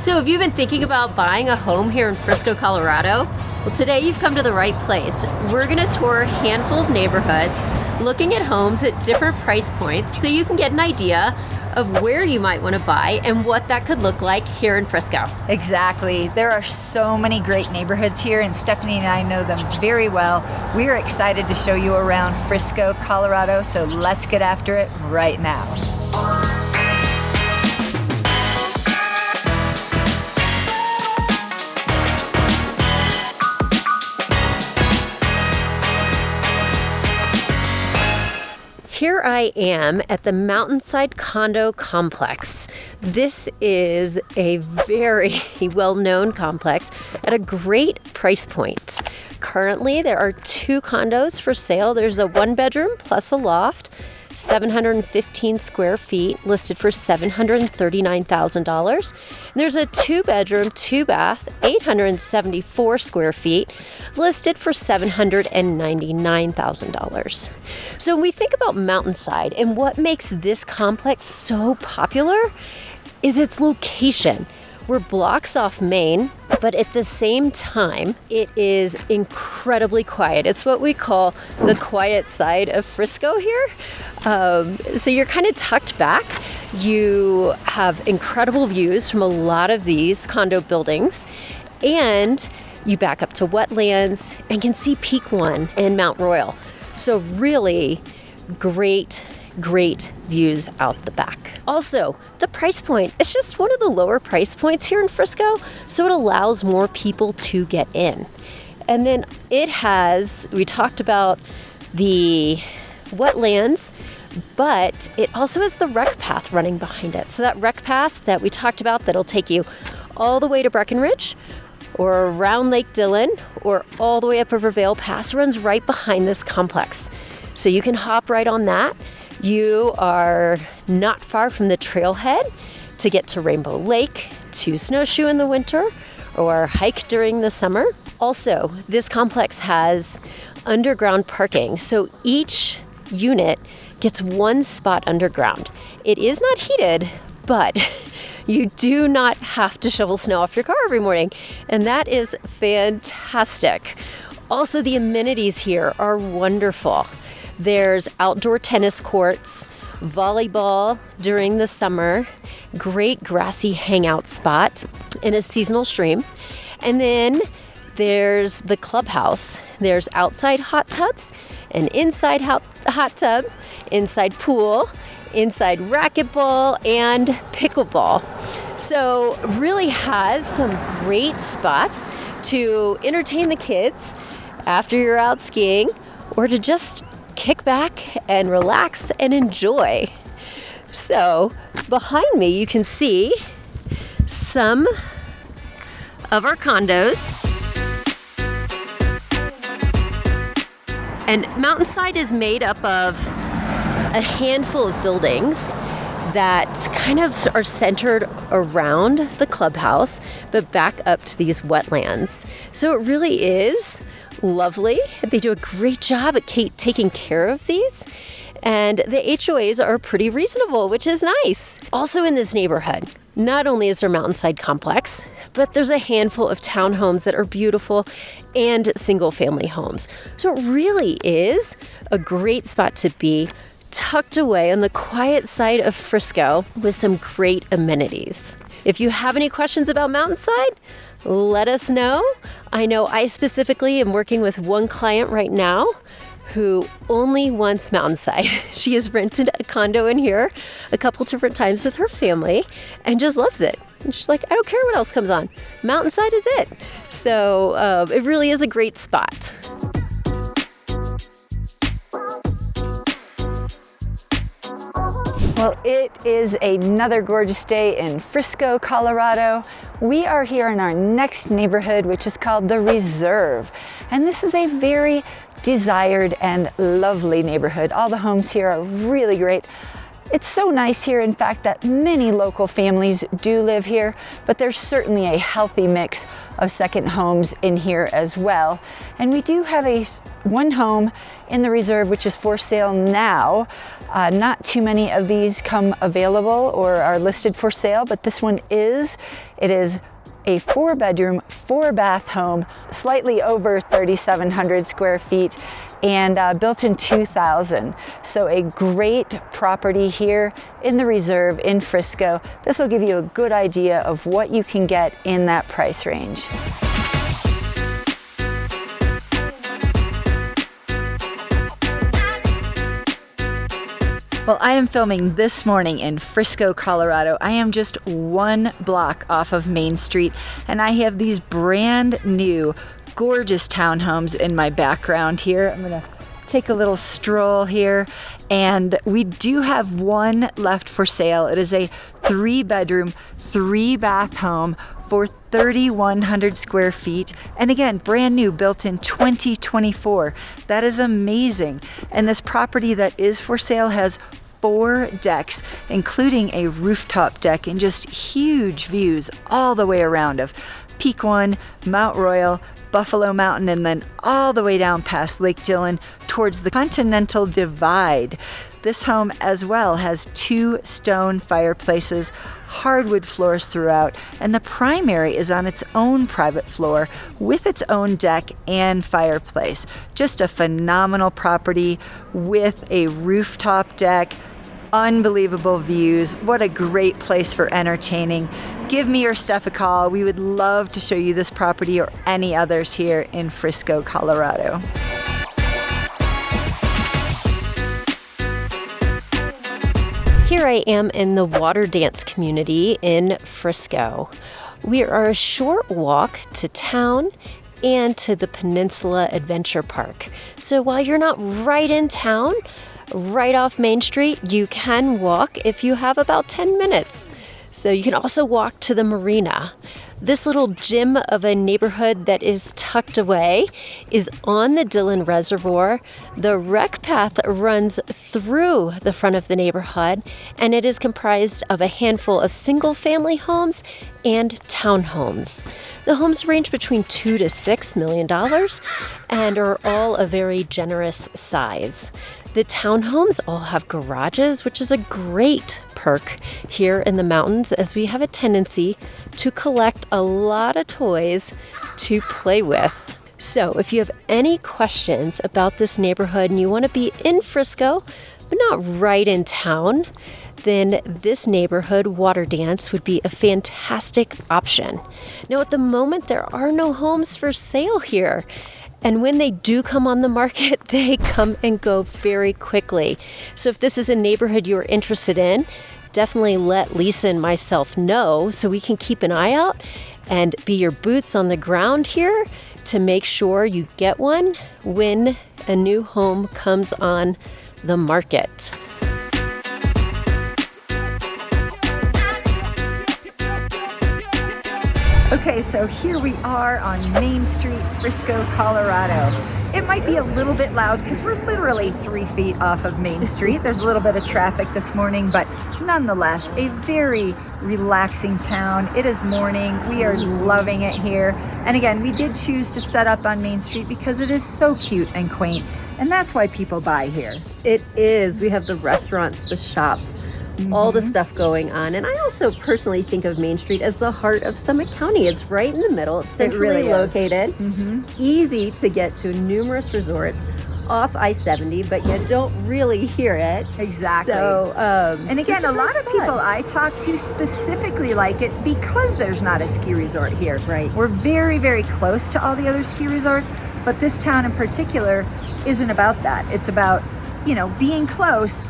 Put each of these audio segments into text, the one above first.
So have you been thinking about buying a home here in Frisco, Colorado? Well, today you've come to the right place. We're going to tour a handful of neighborhoods, looking at homes at different price points so you can get an idea of where you might want to buy and what that could look like here in Frisco. Exactly. There are so many great neighborhoods here, and Stephanie and I know them very well. We are excited to show you around Frisco, Colorado, so let's get after it right now. Here I am at the Mountainside Condo complex. This is a very well-known complex at a great price point. Currently, there are 2 condos for sale. There's a 1-bedroom plus a loft, 715 square feet, listed for $739,000. There's a 2-bedroom, 2-bath, 874 square feet, listed for $799,000. So when we think about Mountainside and what makes this complex so popular is its location. We're blocks off Main, but at the same time, it is incredibly quiet. It's what we call the quiet side of Frisco here. So you're kind of tucked back. You have incredible views from a lot of these condo buildings, and you back up to wetlands and can see Peak 1 and Mount Royal. So really great views out the back. Also, the price point, it's just one of the lower price points here in Frisco, so it allows more people to get in. And then it has, we talked about the wetlands, but it also has the rec path running behind it. So that rec path that we talked about, that'll take you all the way to Breckenridge or around Lake Dillon or all the way up River Vale Pass, runs right behind this complex. So you can hop right on that. You are not far from the trailhead to get to Rainbow Lake, to snowshoe in the winter, or hike during the summer. Also, this complex has underground parking, so each unit gets 1 spot underground. It is not heated, but you do not have to shovel snow off your car every morning, and that is fantastic. Also, the amenities here are wonderful. There's outdoor tennis courts, volleyball during the summer, great grassy hangout spot, and a seasonal stream. And then there's the clubhouse. There's outside hot tubs, an inside hot tub, inside pool, inside racquetball, and pickleball. So really has some great spots to entertain the kids after you're out skiing, or to just kick back and relax and enjoy. So behind me you can see some of our condos. And Mountainside is made up of a handful of buildings that kind of are centered around the clubhouse, but back up to these wetlands. So it really is lovely. They do a great job at taking care of these, and the HOAs are pretty reasonable, which is nice. Also in this neighborhood, not only is there Mountainside complex, but there's a handful of townhomes that are beautiful and single family homes. So it really is a great spot to be, tucked away on the quiet side of Frisco with some great amenities. If you have any questions about Mountainside, let us know. I know I specifically am working with one client right now who only wants Mountainside. She has rented a condo in here a couple different times with her family and just loves it. And she's like, I don't care what else comes on. Mountainside is it. So it really is a great spot. Well, it is another gorgeous day in Frisco, Colorado. We are here in our next neighborhood, which is called The Reserve. And this is a very desired and lovely neighborhood. All the homes here are really great. It's so nice here, in fact, that many local families do live here, but there's certainly a healthy mix of second homes in here as well. And we do have one home in the reserve which is for sale now. Not too many of these come available or are listed for sale, but this one is. It is a 4-bedroom, 4-bath home, slightly over 3,700 square feet, and built in 2000. So a great property here in the reserve in Frisco. This will give you a good idea of what you can get in that price range. Well, I am filming this morning in Frisco, Colorado. I am just 1 block off of Main Street, and I have these brand new, gorgeous townhomes in my background here. I'm gonna take a little stroll here, and we do have one left for sale. It is a 3-bedroom, 3-bath home for 3,100 square feet. And again, brand new, built in 2024. That is amazing. And this property that is for sale has 4 decks, including a rooftop deck, and just huge views all the way around of Peak 1, Mount Royal, Buffalo Mountain, and then all the way down past Lake Dillon towards the Continental Divide. This home as well has 2 stone fireplaces, hardwood floors throughout, and the primary is on its own private floor with its own deck and fireplace. Just a phenomenal property with a rooftop deck, unbelievable views. What a great place for entertaining. Give me or Steph a call. We would love to show you this property or any others here in Frisco, Colorado. Here I am in the Waterdance community in Frisco. We are a short walk to town and to the Peninsula Adventure Park. So while you're not right in town, right off Main Street, you can walk if you have about 10 minutes. So you can also walk to the Marina. This little gem of a neighborhood that is tucked away is on the Dillon Reservoir. The rec path runs through the front of the neighborhood, and it is comprised of a handful of single-family homes and townhomes. The homes range between $2 to $6 million and are all a very generous size. The townhomes all have garages, which is a great perk here in the mountains, as we have a tendency to collect a lot of toys to play with. So if you have any questions about this neighborhood and you want to be in Frisco, but not right in town, then this neighborhood, Waterdance, would be a fantastic option. Now, at the moment, there are no homes for sale here. And when they do come on the market, they come and go very quickly. So if this is a neighborhood you're interested in, definitely let Lisa and myself know so we can keep an eye out and be your boots on the ground here to make sure you get one when a new home comes on the market. Okay, so here we are on Main Street, Frisco, Colorado. It might be a little bit loud because we're literally 3 feet off of Main Street. There's a little bit of traffic this morning, but nonetheless, a very relaxing town. It is morning. We are loving it here. And again, we did choose to set up on Main Street because it is so cute and quaint, and that's why people buy here. It is. We have the restaurants, the shops, all the stuff going on. And I also personally think of Main Street as the heart of Summit County. It's right in the middle. It's centrally located, easy to get to, numerous resorts off I-70, but you don't really hear it. Exactly. So, and again, a lot of people I talk to specifically like it because there's not a ski resort here. Right. We're very, very close to all the other ski resorts, but this town in particular isn't about that. It's about, you know, being close,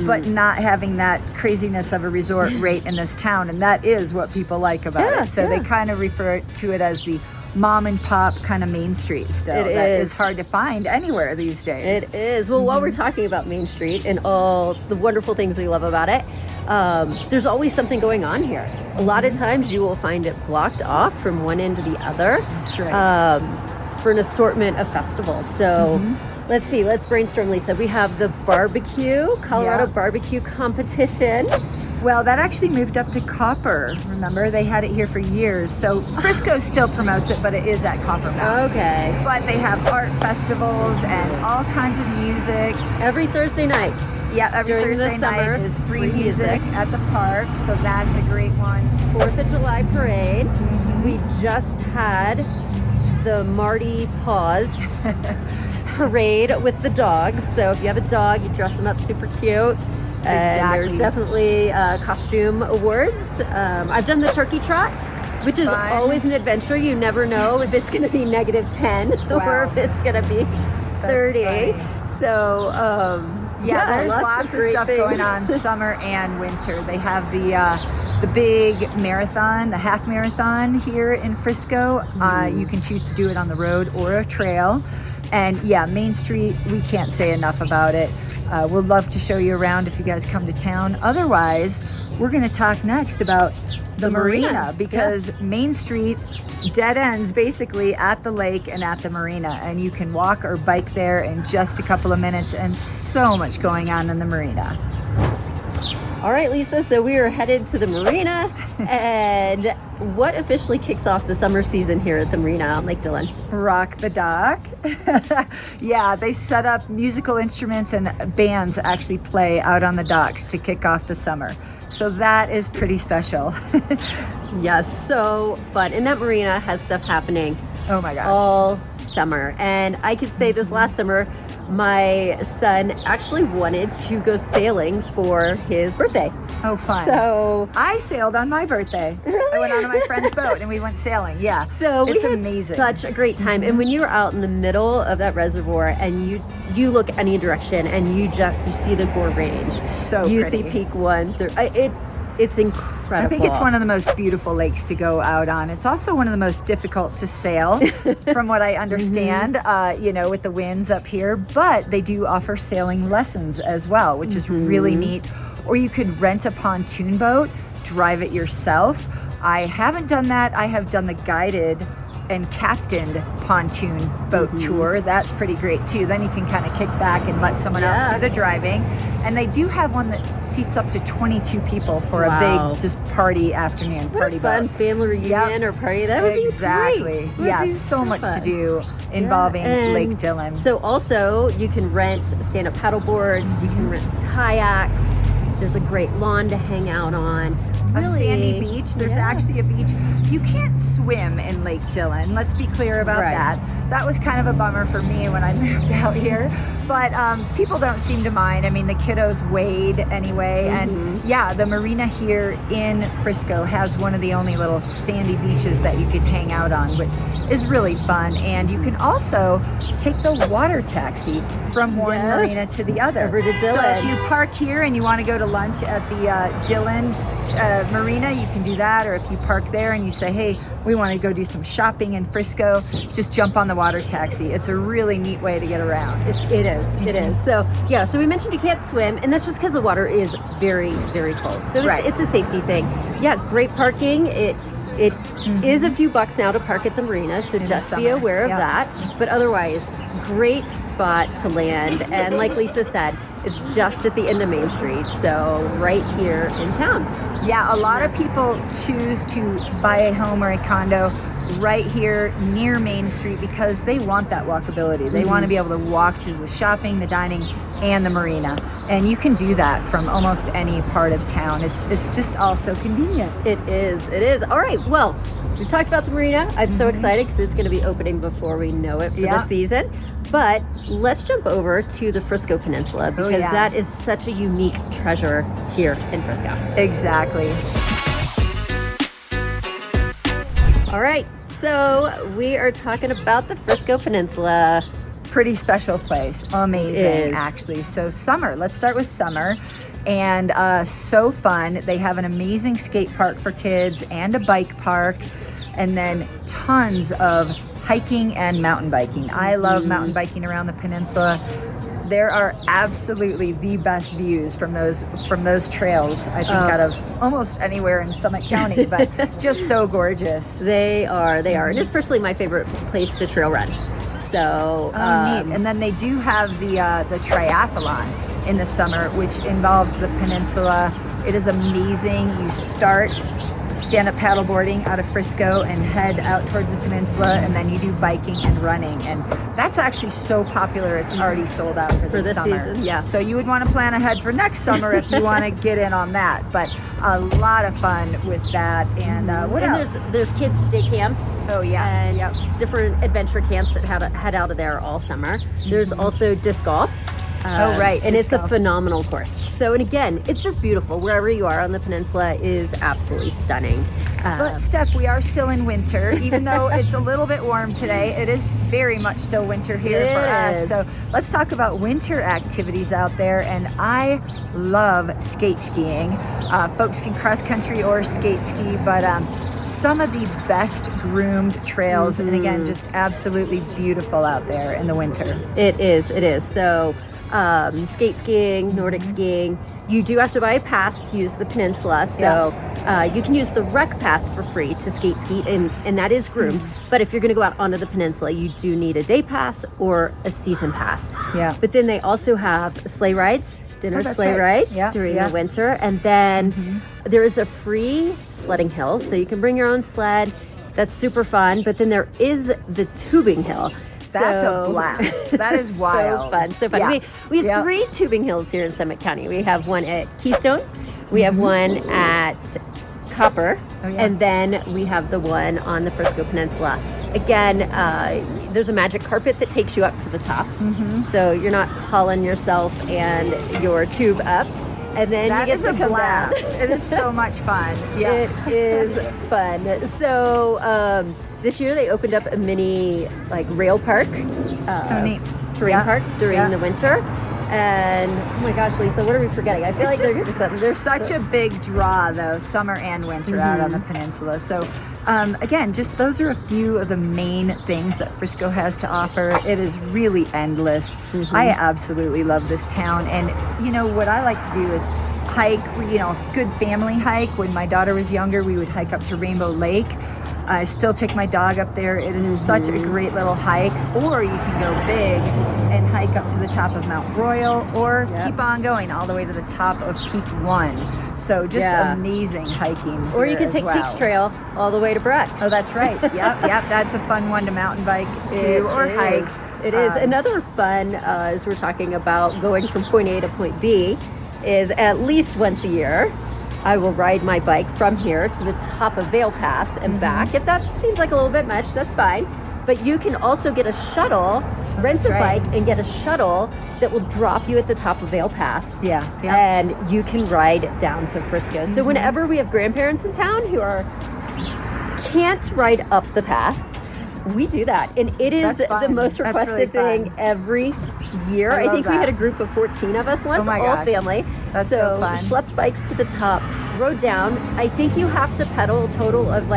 but not having that craziness of a resort rate in this town. And that is what people like about it. So they kind of refer to it as the mom and pop kind of Main Street still. That is hard to find anywhere these days. It is. Well, while we're talking about Main Street and all the wonderful things we love about it, there's always something going on here. A lot of times you will find it blocked off from one end to the other. That's right. For an assortment of festivals. So Let's see, let's brainstorm, Lisa. We have the barbecue, Colorado barbecue competition. Well, that actually moved up to Copper. Remember, they had it here for years. So Frisco still promotes it, but it is at Copper Mountain. Okay. But they have art festivals and all kinds of music. Every Thursday night. Yeah, every During the Thursday summer, night is free music at the park, so that's a great one. 4th of July parade. We just had the Marty Paws parade with the dogs. So if you have a dog, you dress them up super cute. And there's definitely costume awards. I've done the turkey trot, which is always an adventure. You never know if it's going to be -10 or if it's going to be 30. So there's lots of stuff going on summer and winter. They have the big marathon, the half marathon here in Frisco. You can choose to do it on the road or a trail. And Main Street, we can't say enough about it. We'll love to show you around if you guys come to town. Otherwise, we're going to talk next about the Marina because Main Street dead ends basically at the lake and at the Marina, and you can walk or bike there in just a couple of minutes, and so much going on in the Marina. All right, Lisa, so we are headed to the Marina, and what officially kicks off the summer season here at the Marina on Lake Dillon? Rock the Dock. They set up musical instruments and bands actually play out on the docks to kick off the summer. So that is pretty special. Yes, so fun. And that Marina has stuff happening all summer. And I could say this last summer, my son actually wanted to go sailing for his birthday. Oh, fun. So I sailed on my birthday. Really? I went on my friend's boat and we went sailing. Yeah. So it's we had amazing. Such a great time. And when you're out in the middle of that reservoir and you look any direction and you see the Gore Range. So you pretty. see Peak 1 through it's incredible. I think it's one of the most beautiful lakes to go out on. It's also one of the most difficult to sail, from what I understand, with the winds up here. But they do offer sailing lessons as well, which is really neat. Or you could rent a pontoon boat, drive it yourself. I haven't done that. I have done the guided and captained pontoon boat tour. That's pretty great too. Then you can kind of kick back and let someone else do the driving. And they do have one that seats up to 22 people for a big just party afternoon. What a fun family reunion or party. That would be great. Yeah, so much to do involving Lake Dillon. So also you can rent stand-up paddle boards, you can rent kayaks. There's a great lawn to hang out on. A sandy beach. There's actually a beach. You can't swim in Lake Dillon. Let's be clear about that. That was kind of a bummer for me when I moved out here. But people don't seem to mind. I mean, the kiddos wade anyway. And the Marina here in Frisco has one of the only little sandy beaches that you can hang out on, which is really fun. And you can also take the water taxi from one marina to the other. Over to Dillon. So if you park here and you want to go to lunch at the Dillon Marina, you can do that. Or if you park there and you say, hey, we want to go do some shopping in Frisco, just jump on the water taxi. It's a really neat way to get around. It is. So so we mentioned you can't swim, and that's just because the water is very, very cold. So it's a safety thing. Yeah, great parking. It is a few bucks now to park at the Marina, so just be aware of that. But otherwise, great spot to land. And like Lisa said, it's just at the end of Main Street, so right here in town. Yeah, a lot of people choose to buy a home or a condo right here near Main Street because they want that walkability. They want to be able to walk to the shopping, the dining, and the Marina. And you can do that from almost any part of town. It's just all so convenient. It is. All right, well, we've talked about the Marina. I'm so excited because it's going to be opening before we know it for the season. But let's jump over to the Frisco Peninsula because that is such a unique treasure here in Frisco. Exactly. All right, so we are talking about the Frisco Peninsula. Pretty special place. Amazing, actually. So summer. Let's start with summer. And so fun. They have an amazing skate park for kids and a bike park. And then tons of hiking and mountain biking. I love mountain biking around the peninsula. There are absolutely the best views from those trails, I think, out of almost anywhere in Summit County, but just so gorgeous. They are. And it's personally my favorite place to trail run. So neat. And then they do have the triathlon in the summer, which involves the peninsula. It is amazing. You start stand-up paddleboarding out of Frisco and head out towards the peninsula, and then you do biking and running, and that's actually so popular it's already sold out for this summer. Season. Yeah. So you would want to plan ahead for next summer if you want to get in on that. But a lot of fun with that. And what else? There's kids' day camps. Oh yeah. And different adventure camps that head out of there all summer. There's also disc golf. Right. And it's a phenomenal course. So, and again, it's just beautiful. Wherever you are on the peninsula is absolutely stunning. But Steph, we are still in winter, even though it's a little bit warm today. It is very much still winter here for us. So let's talk about winter activities out there. And I love skate skiing. Folks can cross country or skate ski, but some of the best groomed trails, and again, just absolutely beautiful out there in the winter. It is. So skate skiing, Nordic skiing, you do have to buy a pass to use the peninsula. So you can use the rec path for free to skate ski, and that is groomed. But if you're going to go out onto the peninsula, you do need a day pass or a season pass. Yeah. But then they also have sleigh rides, sleigh rides during the winter. And then there is a free sledding hill, so you can bring your own sled. That's super fun. But then there is the tubing hill. That's a blast. That is wild. So fun. Yeah. We have 3 tubing hills here in Summit County. We have one at Keystone, we have one at Copper, and then we have the one on the Frisco Peninsula. Again, there's a magic carpet that takes you up to the top, so you're not hauling yourself and your tube up. And then that you get is to a come blast. down. It is so much fun. Yeah. It is fun. So this year they opened up a mini rail park, terrain park during the winter. And oh my gosh, Lisa, what are we forgetting? I feel like there's such a big draw though, summer and winter out on the peninsula. So again, just those are a few of the main things that Frisco has to offer. It is really endless. I absolutely love this town. And you know what I like to do is hike, good family hike. When my daughter was younger, we would hike up to Rainbow Lake. I still take my dog up there. It is such a great little hike. Or you can go big and hike up to the top of Mount Royal, or keep on going all the way to the top of Peak 1. So just amazing hiking. Or you can take Peaks Trail all the way to Breck. Oh, that's right. Yep. That's a fun one to mountain bike too, or hike. It is. Another fun, as we're talking about going from point A to point B, is at least once a year, I will ride my bike from here to the top of Vail Pass and back. If that seems like a little bit much, that's fine. But you can also get a shuttle, rent a bike, and get a shuttle that will drop you at the top of Vail Pass. Yeah. And you can ride down to Frisco. So whenever we have grandparents in town who can't ride up the pass, we do that. And it is the most requested thing every year. I think we had a group of 14 of us once, all family. That's so fun. Schlepped bikes to the top, rode down. I think you have to pedal a total of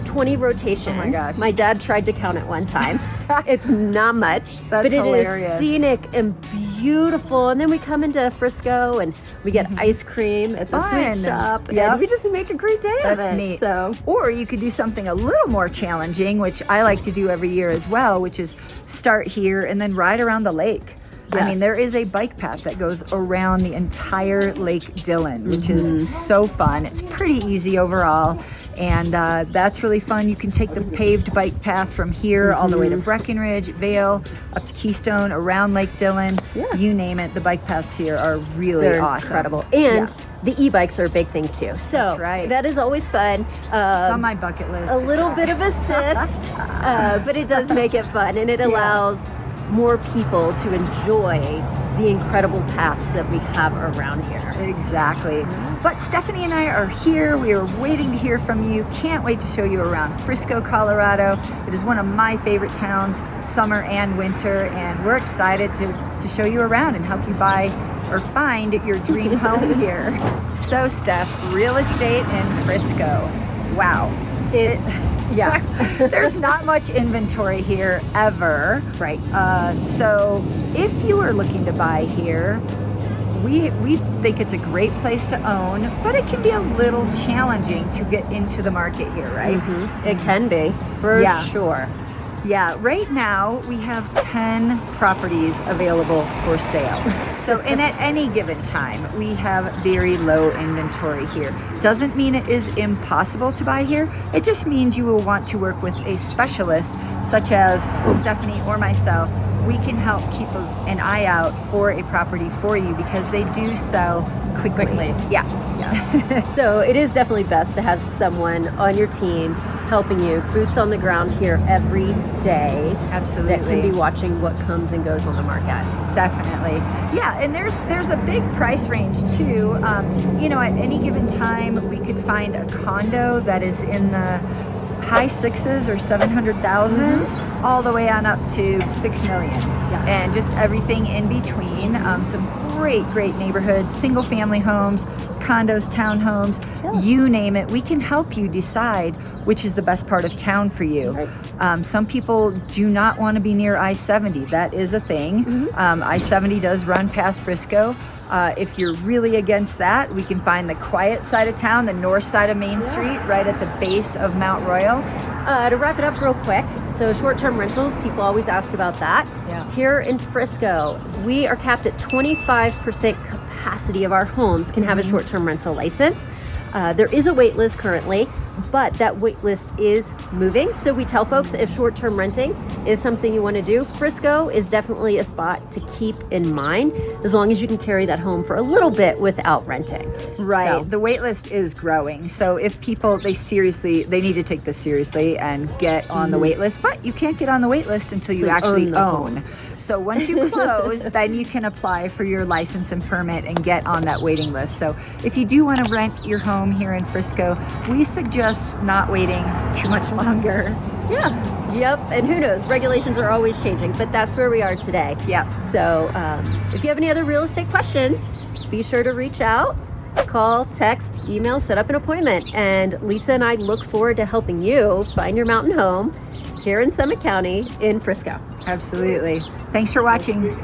20 rotations. Oh my gosh. My dad tried to count it one time. It's not much, but it is scenic and beautiful. And then we come into Frisco and we get ice cream at the sweet shop. And we just make a great day of it. That's neat. So. Or you could do something a little more challenging, which I like to do every year as well, which is start here and then ride around the lake. I mean, there is a bike path that goes around the entire Lake Dillon, which is so fun. It's pretty easy overall, and that's really fun. You can take the paved bike path from here all the way to Breckenridge, Vail, up to Keystone, around Lake Dillon. You name it. The bike paths here are really awesome. Incredible. And the e-bikes are a big thing too. So that is always fun. It's on my bucket list. A little bit of assist, but it does make it fun, and it allows more people to enjoy the incredible paths that we have around here. Exactly. But Stephanie and I are here. We are waiting to hear from you. Can't wait to show you around Frisco, Colorado. It is one of my favorite towns, summer and winter, and we're excited to show you around and help you buy or find your dream home here. So Steph, real estate in Frisco. Wow. There's not much inventory here ever. Right. So if you are looking to buy here, we think it's a great place to own, but it can be a little challenging to get into the market here, right? It can be, for sure. Yeah, right now we have 10 properties available for sale. So, and at any given time, we have very low inventory here. Doesn't mean it is impossible to buy here. It just means you will want to work with a specialist, such as Stephanie or myself. We can help keep an eye out for a property for you because they do sell quickly. Yeah. So it is definitely best to have someone on your team helping you, boots on the ground here every day. Absolutely. That can be watching what comes and goes on the market. Definitely. Yeah, and there's a big price range too. You know, at any given time, we could find a condo that is in the high sixes or 700,000s, all the way on up to 6 million, and just everything in between. Some great neighborhoods, single family homes, condos, townhomes, you name it. We can help you decide which is the best part of town for you. Right. Some people do not want to be near I-70. That is a thing. I-70 does run past Frisco. If you're really against that, we can find the quiet side of town, the north side of Main Street, right at the base of Mount Royal. To wrap it up real quick, so short-term rentals, people always ask about that. Here in Frisco, we are capped at 25% capacity of our homes can have a short-term rental license. There is a wait list currently, but that wait list is moving. So we tell folks if short-term renting is something you want to do, Frisco is definitely a spot to keep in mind as long as you can carry that home for a little bit without renting. Right. So, the wait list is growing. So if people, they need to take this seriously and get on the wait list, but you can't get on the wait list until you actually own. So once you close, then you can apply for your license and permit and get on that waiting list. So if you do want to rent your home here in Frisco, we suggest not waiting too much longer. Yep. And who knows? Regulations are always changing, but that's where we are today. So if you have any other real estate questions, be sure to reach out, call, text, email, set up an appointment. And Lisa and I look forward to helping you find your mountain home here in Summit County in Frisco. Absolutely. Thanks for watching.